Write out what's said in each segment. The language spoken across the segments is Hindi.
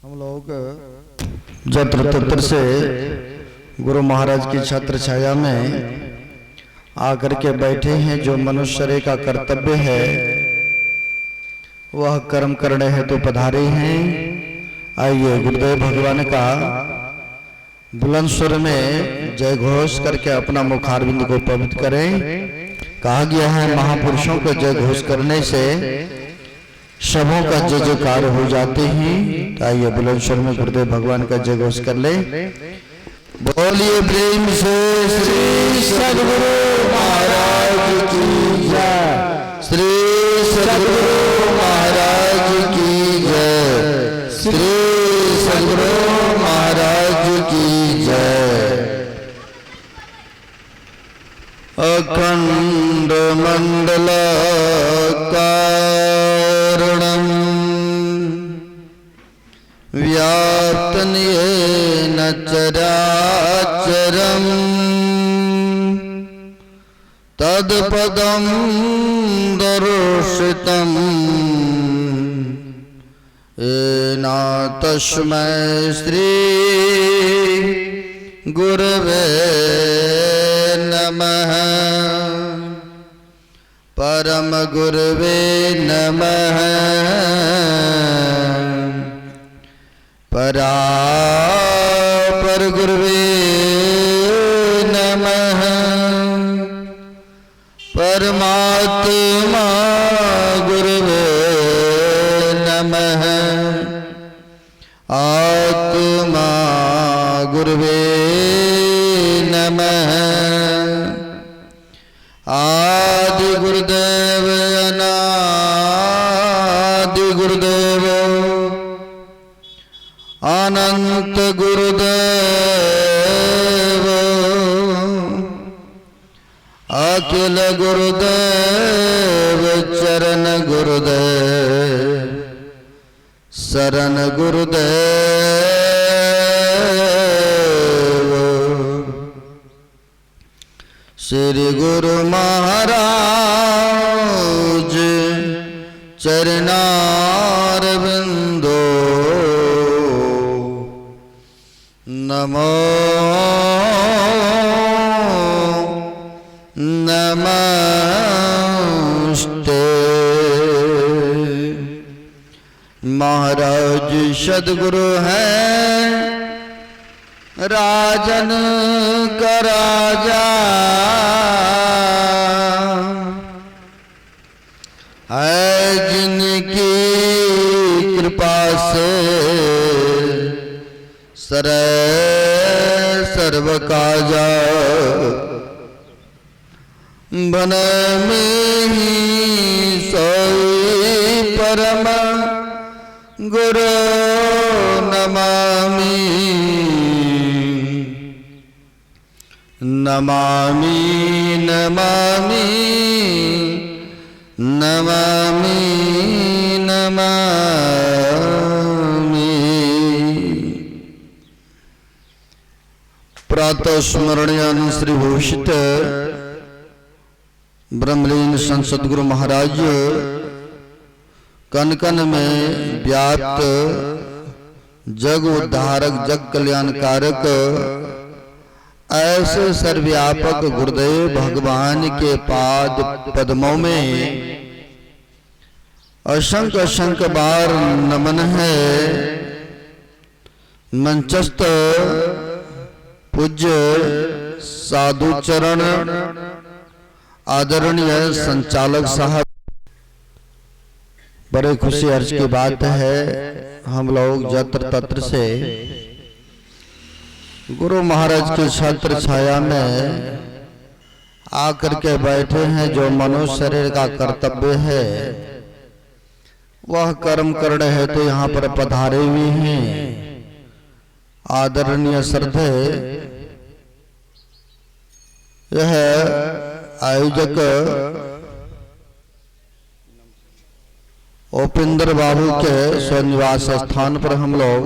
हम लोग जत्र तत्र से गुरु महाराज की छत्र छाया में आकर के बैठे हैं। जो मनुष्य का कर्तव्य है वह कर्म करने हैं तो पधारे हैं। आइए गुरुदेव भगवान का बुलंद स्वर में जय घोष करके अपना मुखारविंद को पवित्र करें। कहा गया है महापुरुषों को जय घोष करने से सबों का जय जयकार हो जाते हैं। तो आइए बुलंद स्वर में गुरुदेव भगवान का जय घोष कर ले। बोलिए प्रेम से श्री सद्गुरु महाराज की जय। श्री सद्गुरु महाराज की जय। श्री सद्गुरु महाराज की जय। अखंड मंडलाकारं व्याप्तं येन चराचरं तत्पदं दर्शितं येन तस्मै श्री गुरवे नमः। परम गुरवे नमः। परापर गुरवे नमः। परमात्मा गुरवे नमः। आत्मा गुरवे नमः। आदि गुरुदेव अनादि गुरुदेव अनंत गुरुदेव अखिल गुरुदेव चरण गुरुदेव शरण गुरुदेव। श्री गुरु महाराज चरणारविंदो नमो नमस्ते। महाराज सद्गुरु हैं राजन का राजा है। जिनकी कृपा से सर्व काजा बन में ही सोई परम गुरु नमामि। नमामि नमामि नमामि नमामि। प्रातः स्मरणीय श्री भूषित ब्रह्मलीन संत सद्गुरु महाराज कन कन में व्याप्त जग उद्धारक जग कल्याणकारक ऐसे सर्वव्यापक गुरुदेव भगवान के पाद पद्मों में असंख्य असंख्य बार नमन है। मंचस्थ पूज्य साधु चरण आदरणीय संचालक साहब, बड़े खुशी अर्ज की बात है हम लोग जत्र तत्र से गुरु महाराज की छत्र छाया में आकर के बैठे हैं। जो मनुष्य शरीर का कर्तव्य है वह कर्म करने है तो यहाँ पर पधारे हुए हैं। आदरणीय श्रद्धे यह आयोजक उपेंद्र बाबू के स्वनिवास स्थान पर हम लोग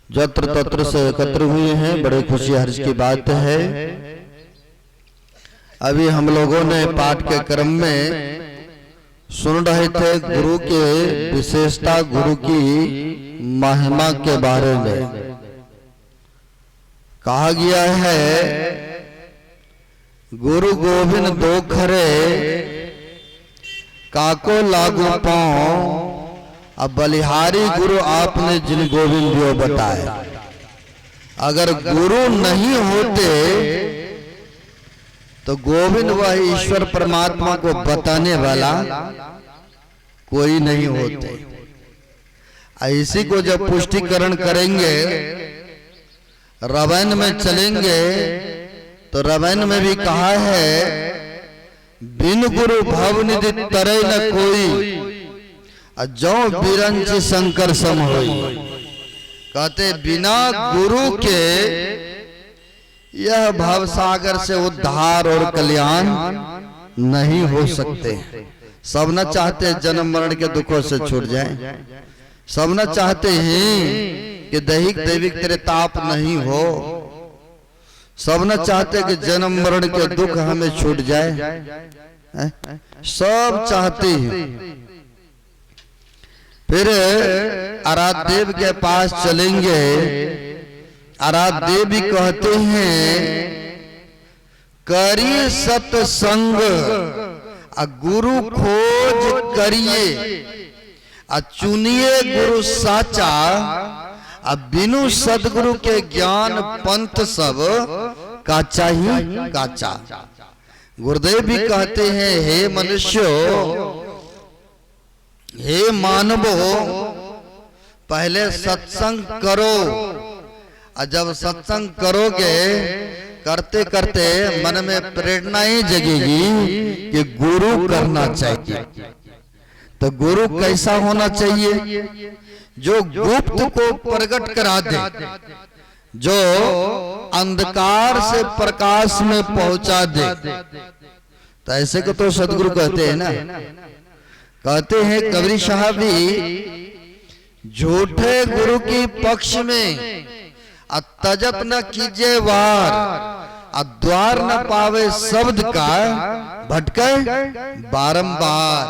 जत्र तत्र से एकत्र हुए हैं। बड़े खुशी हर्ष की बात है। अभी हम लोगों ने पाठ के क्रम में सुन रहे थे गुरु के विशेषता, गुरु की महिमा के बारे में कहा गया है, गुरु गोविंद दो खरे काको लागू पाओ, अब बलिहारी गुरु आपने जिन गोविंद दियो बताए। अगर गुरु नहीं होते तो गोविंद वह ईश्वर परमात्मा को बताने वाला कोई नहीं होते। इसी को जब पुष्टिकरण करेंगे, रामायण में चलेंगे, तो रामायण में भी कहा है, बिन गुरु भवनिधि तरे न कोई, जो बिरंच शंकर सम होई। कहते बिना गुरु के यह भवसागर से उद्धार और कल्याण नहीं हो सकते। सब न चाहते जन्म मरण के दुखों से छूट जाएं, सब न चाहते हैं कि दैहिक दैविक तेरे ताप नहीं हो, सब न चाहते कि जन्म मरण के दुख हमें छूट जाए, सब चाहते हैं। फिर आराध्य देव के पास चलेंगे। आराध्य देव भी कहते हैं, करिए सत्संग गुरु खोज करिए, चुनिए गुरु साचा, बिनु सदगुरु के ज्ञान पंथ सब काचा ही काचा। गुरुदेव भी कहते हैं, हे मनुष्यो, हे मानवो, पहले सत्संग करो, और जब सत्संग करोगे, करते करते मन में प्रेरणा ही जगेगी कि गुरु करना चाहिए। तो गुरु कैसा होना चाहिए? जो गुप्त को प्रकट करा दे, जो अंधकार से प्रकाश में पहुंचा दे। तो ऐसे को तो सदगुरु कहते हैं ना। कहते हैं कबीर साहब भी, झूठे गुरु की पक्ष में तजप न कीजिए वार, द्वार न पावे शब्द का भटके बारंबार।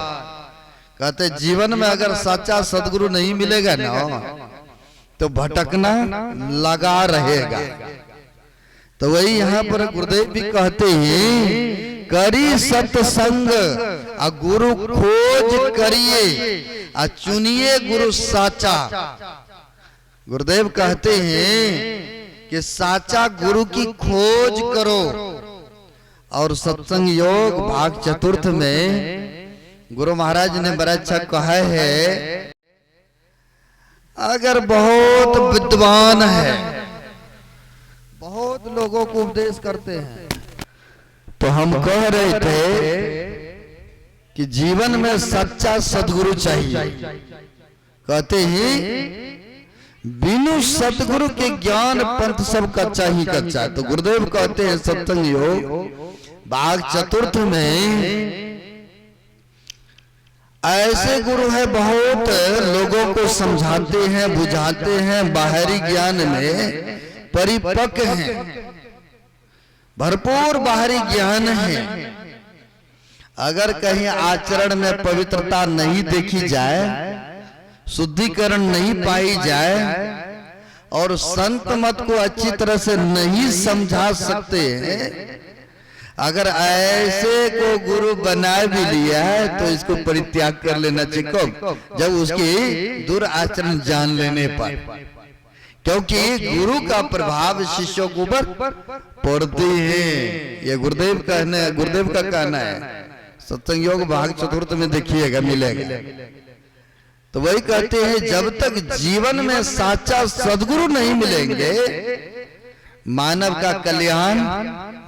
कहते जीवन में अगर सच्चा सदगुरु नहीं मिलेगा ना, तो भटकना लगा रहेगा। तो वही यहाँ पर गुरुदेव भी कहते हैं, करी सत्संग गुरु खोज करिए, चुनिए गुरु साचा। गुरुदेव कहते हैं कि साचा गुरु की खोज करो। और सत्संग योग भाग चतुर्थ में गुरु महाराज ने बड़ा अच्छा कहा है, अगर बहुत विद्वान है, बहुत लोगों को उपदेश करते हैं, तो हम कह रहे थे कि जीवन में सच्चा सदगुरु चाहिए। कहते हैं बिनु सतगुरु के ज्ञान पंथ सब कच्चा ही कच्चा। तो गुरुदेव कहते हैं सत्संग योग भाग चतुर्थ में, ऐसे गुरु है बहुत लोगों को समझाते हैं, बुझाते हैं, बाहरी ज्ञान में परिपक्व हैं, भरपूर बाहरी ज्ञान है। अगर कहीं आचरण में पवित्रता नहीं देखी जाए, शुद्धिकरण नहीं पाई जाए, और संत मत को अच्छी तरह से नहीं समझा सकते हैं, अगर ऐसे को गुरु बना भी लिया है, तो इसको परित्याग कर लेना चाहिए, जब उसकी दुराचरण जान लेने पर। क्योंकि गुरु का प्रभाव शिष्यों के ऊपर पड़ती है। ये गुरुदेव का कहना है। सत्संग योग भाग चतुर्थ में देखिएगा, मिलेगा। तो वही कहते हैं, जब तक जीवन में साचा सदगुरु नहीं मिलेंगे, मानव का कल्याण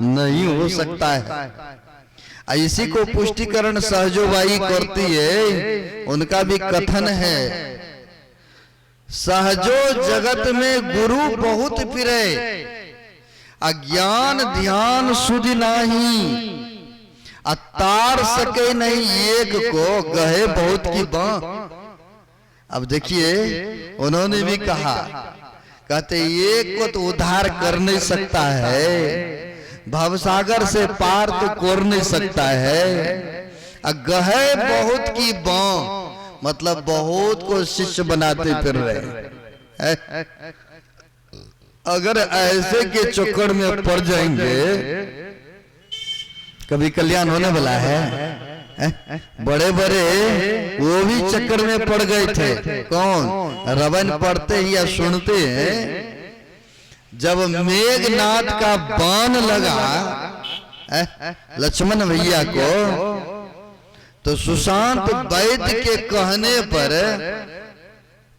नहीं हो सकता है। इसी को पुष्टिकरण सहजोबाई करती है। उनका भी कथन है, सहजो जगत में गुरु बहुत फिरे, अज्ञान ध्यान सुध नाही, तार सके नहीं एक को, गहे बहुत की बाँ। अब देखिए उन्होंने भी कहा, कहते एक को तो उद्धार कर नहीं सकता है, भवसागर से पार तो कर नहीं सकता है, गहे बहुत की बाँ, मतलब बहुत को शिष्य बनाते फिर रहे। अगर ऐसे के चक्कर में पड़ जाएंगे कभी कल्याण होने वाला है? बड़े बड़े वो भी चक्कर में पड़ गए थे। कौन? रावण पढ़ते ही या सुनते हैं जब मेघनाथ का बाण लगा लक्ष्मण भैया को, तो सुशांत वैद्य के कहने पर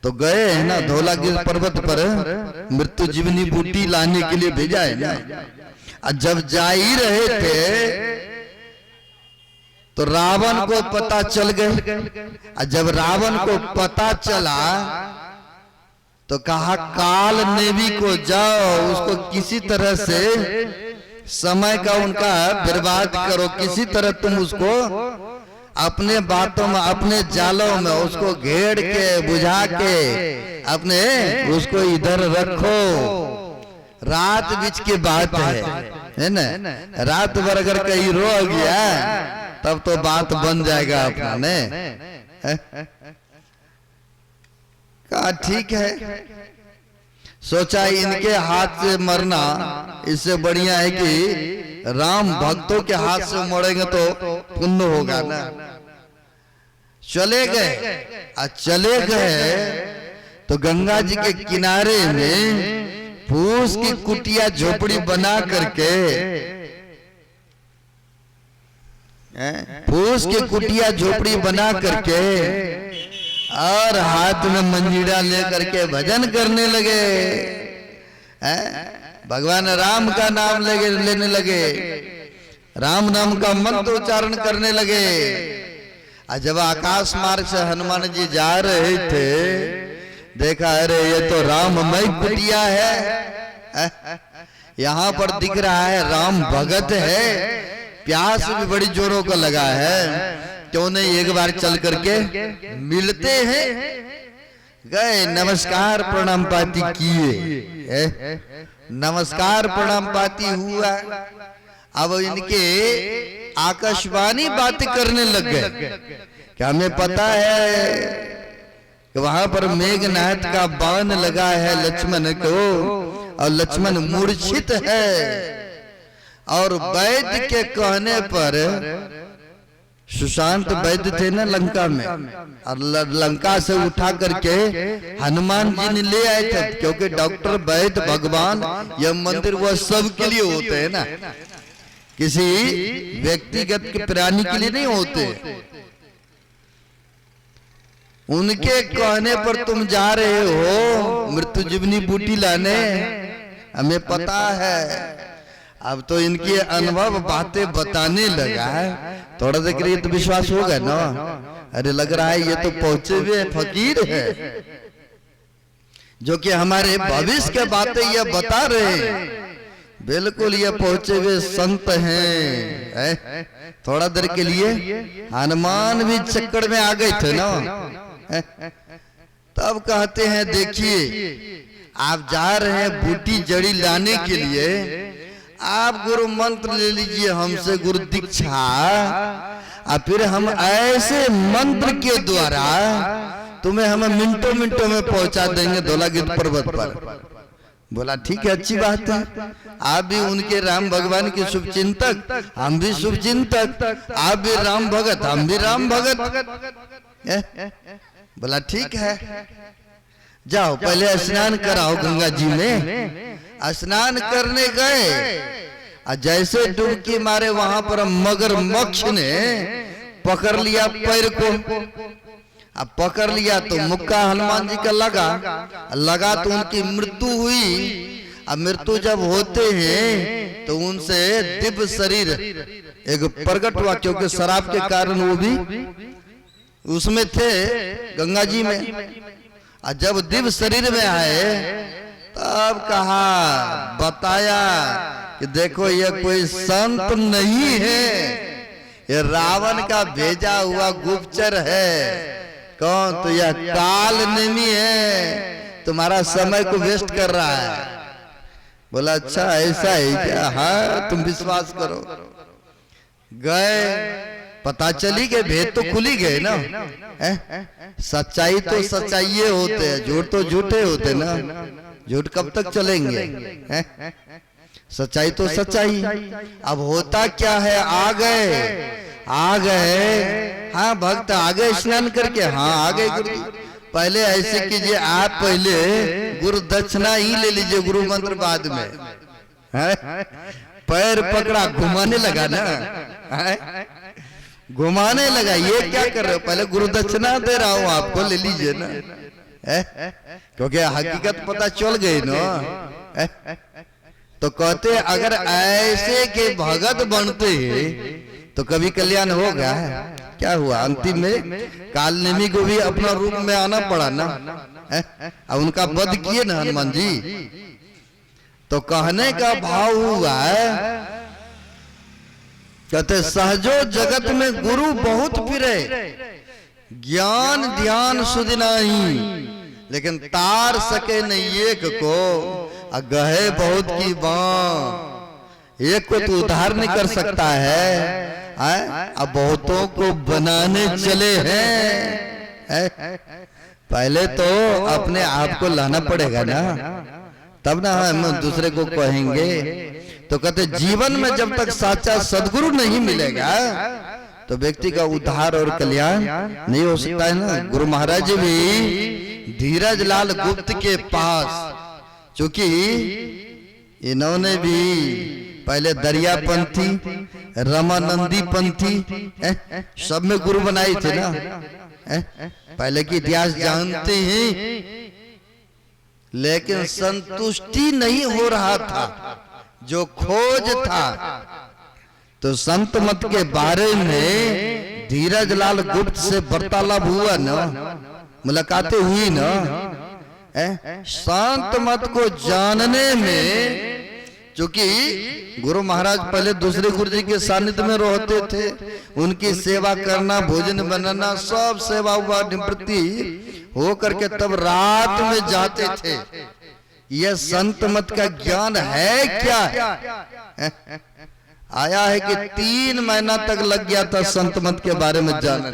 तो गए है ना धौलागिरी पर्वत पर मृत्यु जीवनी बूटी लाने के लिए भेजा है ना। और जब जा ही रहे थे तो रावण को पता चल गए। और जब रावण को पता चला तो कहा काल नेवी को जाओ, उसको किसी तरह से समय का उनका बर्बाद करो, किसी तरह तुम उसको अपने बातों में अपने जालों में उसको घेर के बुझा के अपने उसको इधर रखो। रात बीच की बात है ना, रात भर अगर कहीं रो गया तब तो बात बन जाएगा अपना ने। कहा ठीक है, सोचा इनके हाथ से मरना इससे बढ़िया है कि राम भक्तों के हाथ से मरेंगे तो पुण्य होगा ना। चले गए तो गंगा जी के किनारे में फूस की कुटिया झोपड़ी बना करके फूस की कुटिया झोपड़ी बना करके और हाथ में मंजीरा लेकर के भजन करने लगे। भगवान राम का नाम लेने लगे, राम नाम का मंत्र उच्चारण करने लगे। और जब आकाश मार्ग से हनुमान जी जा रहे थे देखा अरे ये तो राममय कुटिया है, यहाँ पर दिख रहा है राम भगत है, प्यास भी बड़ी जोरों का लगा है, क्यों नहीं एक बार चल करके मिलते हैं। गए नमस्कार प्रणाम पाती किए, नमस्कार प्रणाम पाती हुआ। अब इनके आकाशवाणी बातें करने लग गए कि हमें पता है कि वहां पर मेघनाथ का बाण लगा है लक्ष्मण को और लक्ष्मण मूर्छित है। और वैद्य के कहने पर सुशांत वैद्य थे ना लंका में, और लंका से उठा करके हनुमान जी ने ले आए थे, क्योंकि डॉक्टर वैद्य भगवान यह मंदिर वह सबके लिए होते हैं ना, किसी व्यक्तिगत के प्राणी के लिए नहीं होते। उनके कहने पर तुम जा रहे हो मृत्यु जीवनी बूटी लाने, हमें पता है। अब तो इनके अनुभव बातें बताने लगा है, थोड़ा देर के लिए तो विश्वास होगा ना। अरे लग रहा है ये तो पहुंचे हुए फकीर है जो कि हमारे भविष्य के बातें ये बता रहे हैं, बिल्कुल ये पहुंचे हुए संत हैं। थोड़ा देर के लिए हनुमान भी चक्कर में आ गए थे ना। तब कहते हैं देखिए आप जा रहे हैं बूटी जड़ी लाने के लिए, आप गुरु मंत्र ले लीजिए हमसे गुरु दीक्षा, और फिर हम ऐसे मंत्र के द्वारा तुम्हें हम मिनटों मिनटों में पहुंचा देंगे धौलागिरी पर्वत पर। बोला ठीक है, अच्छी बात है, आप भी उनके राम भगवान के शुभ चिंतक, हम भी शुभ चिंतक, आप भी राम भगत, हम भी राम भगत। बोला ठीक है, जाओ पहले स्नान कराओ गंगा जी में। स्नान करने गए और जैसे डुबकी मारे वहां पर मगरमच्छ ने पकड़ लिया पैर को। अब पकड़ लिया तो मुक्का हनुमान जी का लगा तो उनकी मृत्यु हुई। अब मृत्यु जब होते हैं तो उनसे दिव्य शरीर एक प्रकट हुआ, क्योंकि शराब के कारण वो भी उसमें थे गंगा जी में। और जब दिव्य शरीर में आए तब कहा बताया कि देखो ये कोई संत नहीं है, ये रावण का भेजा हुआ गुप्तचर है। कौन? तो यह काल नेमी है, तुम्हारा समय को वेस्ट कर रहा है। बोला अच्छा ऐसा है क्या? हाँ तुम विश्वास करो। गए पता चली गए, भेद तो खुली गए ना। सच्चाई तो सच्चाई होते हैं, झूठ तो झूठे होते ना। झूठ कब तक चलेंगे? सच्चाई तो सच्चाई। अब होता क्या है, आ गए। हाँ भक्त आ गए स्नान करके, हाँ आ गए गुरु। पहले ऐसे कीजिए, आप पहले गुरु दक्षिणा ही ले लीजिए, गुरु मंत्र बाद में। पैर पकड़ा, घुमाने लगा ना, घुमाने लगा। ये क्या कर रहे हो? पहले गुरु दक्षिणा दे रहा हूं आपको, ले लीजिए ना। क्योंकि हकीकत पता चल गई ना। तो कहते अगर ऐसे के भगत बनते तो कभी कल्याण होगा? क्या हुआ? अंतिम में कालनेमी को भी अपना रूप में आना पड़ा ना। अब उनका वध किए ना हनुमान जी। तो कहने का भाव हुआ है, कहते सहजो जगत में गुरु बहुत फिरे, ज्ञान ध्यान सुध नहीं, लेकिन तार सके नहीं एक को, गहे बहुत की बां। एक को तो उद्धार नहीं कर सकता है, अब बहुतों को बनाने चले हैं। पहले तो अपने आप को लाना पड़ेगा ना, तब ना हम दूसरे को कहेंगे। तो कहते जीवन में जब तक साचा सदगुरु नहीं मिलेगा तो व्यक्ति का उद्धार और कल्याण नहीं हो सकता है ना। गुरु महाराज भी धीरज लाल गुप्त के पास, चूंकि इन्होंने भी पहले दरियापंथी, रमानंदी पंथी सब में गुरु बनाए थे ना। पहले की इतिहास जानते हैं, लेकिन संतुष्टि नहीं हो रहा था, जो खोज था। तो संत मत के बारे में धीरज लाल गुप्त से वार्तालाप हुआ ना, मुलाकातें हुई ना। संत मत को जानने में, क्योंकि गुरु महाराज पहले दूसरे गुरु जी के सानिध्य में रहते थे, उनकी सेवा करना, भोजन बनाना, सब सेवा हुआ निवृत्ति हो करके तब रात में जाते थे। यह संत मत का ज्ञान है क्या? आया है कि 3 महीना तक लग गया था संत मत के बारे में जानने।